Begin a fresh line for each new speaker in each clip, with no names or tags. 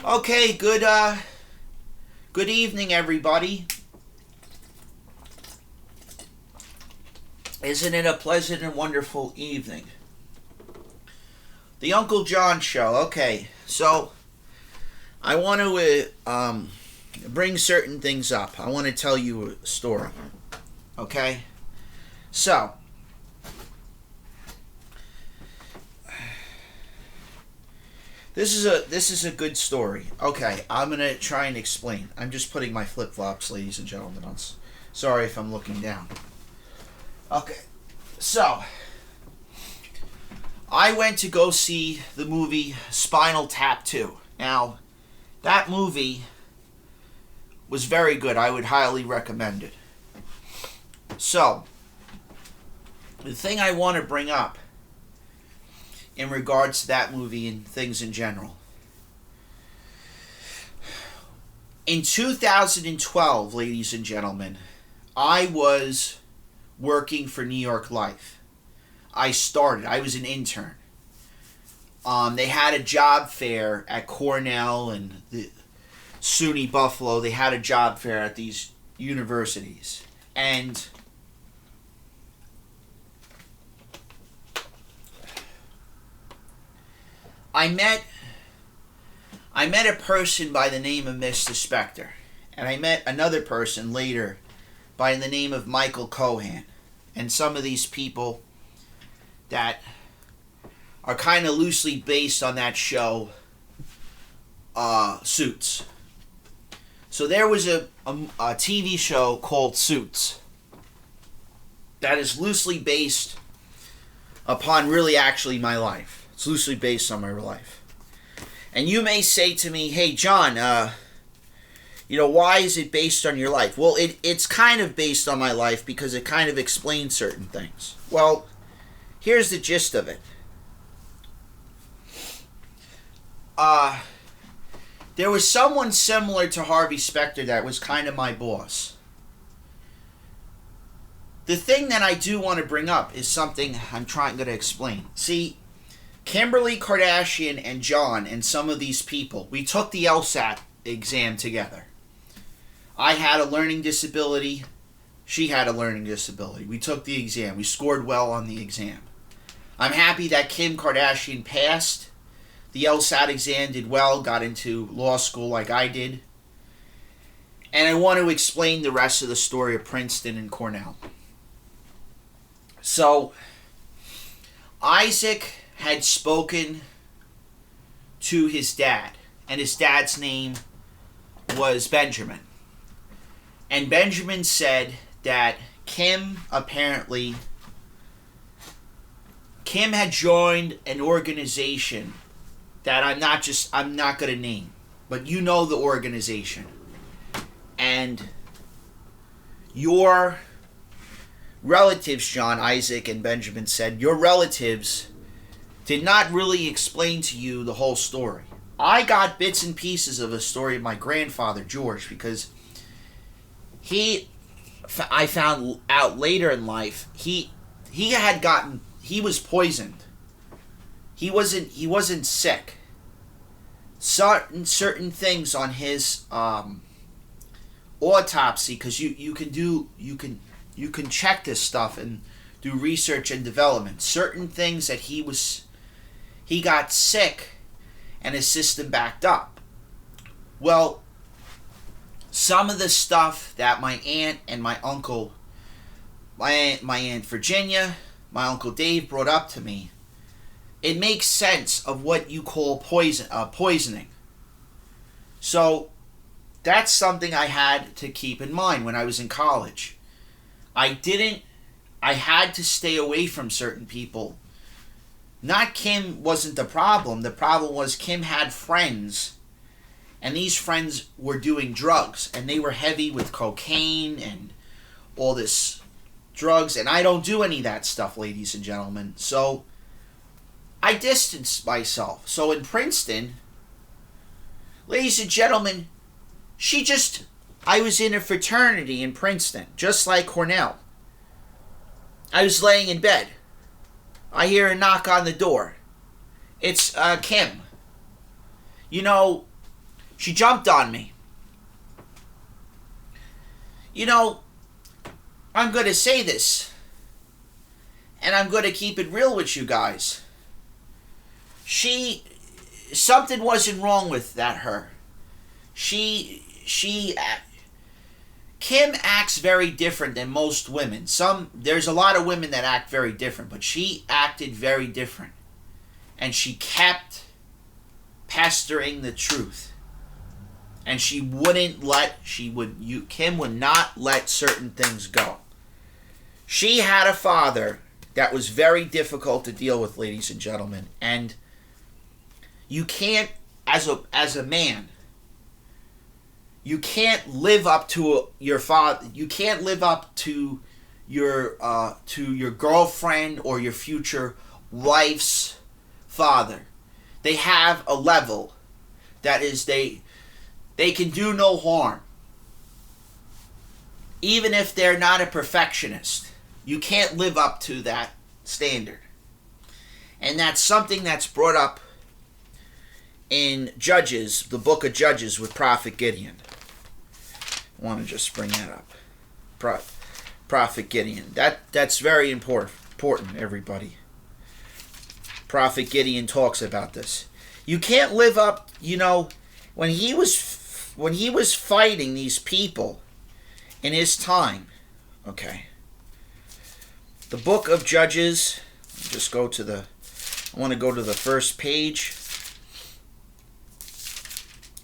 Okay, good evening, everybody. Isn't it a pleasant and wonderful evening? The Uncle John Show. Okay, so I want to bring certain things up. I want to tell you a story. Okay, so this is a good story. Okay, I'm gonna try and explain. I'm just putting my flip flops, ladies and gentlemen. Sorry if I'm looking down. Okay, so I went to go see the movie Spinal Tap 2. Now, that movie was very good. I would highly recommend it. So, the thing I want to bring up in regards to that movie and things in general. In 2012, ladies and gentlemen, I was working for New York Life. I was an intern. They had a job fair at Cornell and the SUNY Buffalo. They had a job fair at these universities. And I met a person by the name of Mr. Spector. And I met another person later by the name of Michael Cohan. And some of these people that are kind of loosely based on that show, Suits. So there was a TV show called Suits that is loosely based upon really actually my life. It's loosely based on my life. And you may say to me, hey, John, why is it based on your life? Well, it's kind of based on my life because it kind of explains certain things. Well, here's the gist of it. There was someone similar to Harvey Specter that was kind of my boss. The thing that I do want to bring up is something I'm going to explain. See, Kimberly Kardashian and John and some of these people, we took the LSAT exam together. I had a learning disability. She had a learning disability. We took the exam. We scored well on the exam. I'm happy that Kim Kardashian passed the LSAT exam, did well, got into law school like I did. And I want to explain the rest of the story of Princeton and Cornell. So, Isaac had spoken to his dad, and his dad's name was Benjamin. And Benjamin said that Kim had joined an organization that I'm not going to name, but you know the organization. And your relatives, John, Isaac, and Benjamin said, your relatives did not really explain to you the whole story. I got bits and pieces of a story of my grandfather, George, because I found out later in life, he was poisoned. He wasn't sick. Certain things on his autopsy, because you can check this stuff and do research and development. Certain things that he got sick and his system backed up. Well, some of the stuff that my aunt and my uncle, my aunt Virginia, my uncle Dave brought up to me, it makes sense of what you call poisoning. So that's something I had to keep in mind when I was in college. I had to stay away from certain people. Not Kim wasn't the problem. The problem was Kim had friends, and these friends were doing drugs, and they were heavy with cocaine and all this drugs, and I don't do any of that stuff, ladies and gentlemen. So I distanced myself. So in Princeton, ladies and gentlemen, I was in a fraternity in Princeton, just like Cornell. I was laying in bed. I hear a knock on the door. It's Kim. She jumped on me. You know, I'm going to say this, and I'm going to keep it real with you guys. Something wasn't wrong with her. Kim acts very different than most women. There's a lot of women that act very different, but she acted very different. And she kept pestering the truth. And Kim would not let certain things go. She had a father that was very difficult to deal with, ladies and gentlemen. And you can't, as a man, you can't live up to your father. You can't live up to your girlfriend or your future wife's father. They have a level that is they can do no harm. Even if they're not a perfectionist, you can't live up to that standard. And that's something that's brought up in Judges, the book of Judges, with Prophet Gideon. I want to just bring that up. Prophet Gideon. That's very important, everybody. Prophet Gideon talks about this. You can't live up, when he was fighting these people in his time, okay. The book of Judges, I want to go to the first page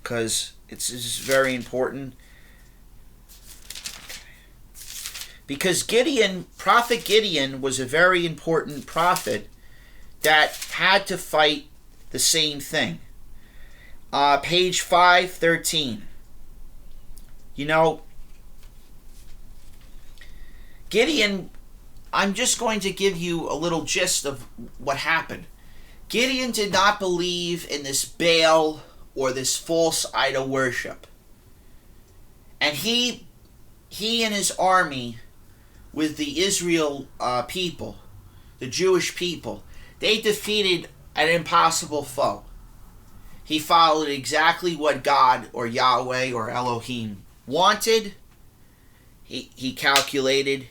because it's very important. Because Prophet Gideon was a very important prophet that had to fight the same thing. Page 513. Gideon, I'm just going to give you a little gist of what happened. Gideon did not believe in this Baal or this false idol worship. And he and his army with the Israel people, the Jewish people, they defeated an impossible foe. He followed exactly what God or Yahweh or Elohim wanted. He calculated.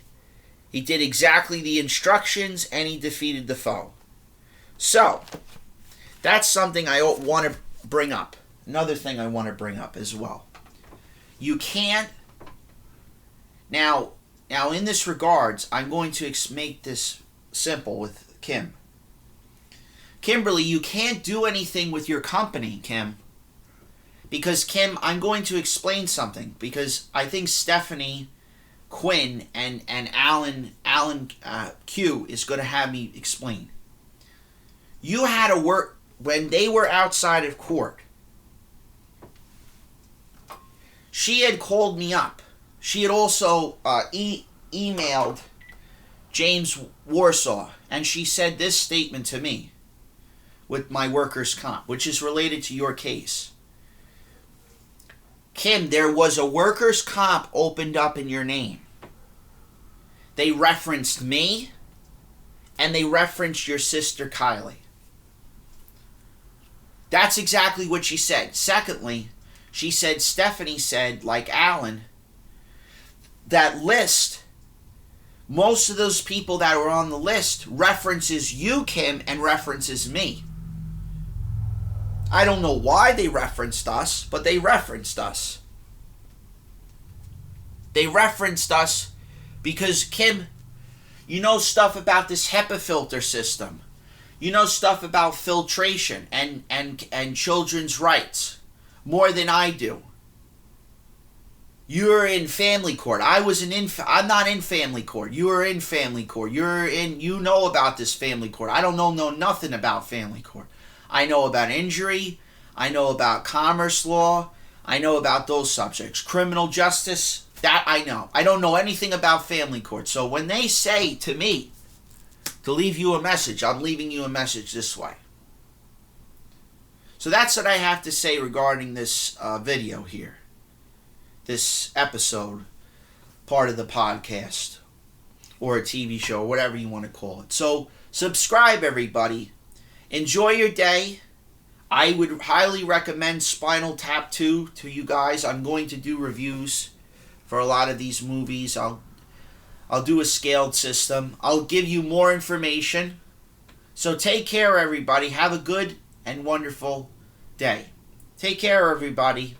He did exactly the instructions, and he defeated the foe. So, that's something I want to bring up. Another thing I want to bring up as well. You can't... Now in this regards, I'm going to make this simple with Kim. Kimberly, you can't do anything with your company, Kim. Because, Kim, I'm going to explain something. Because I think Stephanie Quinn and Alan Q is going to have me explain. You had to work when they were outside of court. She had called me up. She had also emailed James Warsaw, and she said this statement to me with my workers' comp, which is related to your case. Kim, there was a workers' comp opened up in your name. They referenced me, and they referenced your sister Kylie. That's exactly what she said. Secondly, she said, Stephanie said, like Alan, that list, most of those people that were on the list references you, Kim, and references me. I don't know why they referenced us, but they referenced us. They referenced us because, Kim, you know stuff about this HEPA filter system. You know stuff about filtration and children's rights more than I do. You're in family court. I'm not in family court. You are in family court. You know about this family court. I don't know nothing about family court. I know about injury. I know about commerce law. I know about those subjects. Criminal justice, that I know. I don't know anything about family court. So when they say to me to leave you a message, I'm leaving you a message this way. So that's what I have to say regarding this video here. This episode, part of the podcast, or a TV show, or whatever you want to call it. So, subscribe, everybody. Enjoy your day. I would highly recommend Spinal Tap 2 to you guys. I'm going to do reviews for a lot of these movies. I'll do a scaled system. I'll give you more information. So take care, everybody. Have a good and wonderful day. Take care, everybody.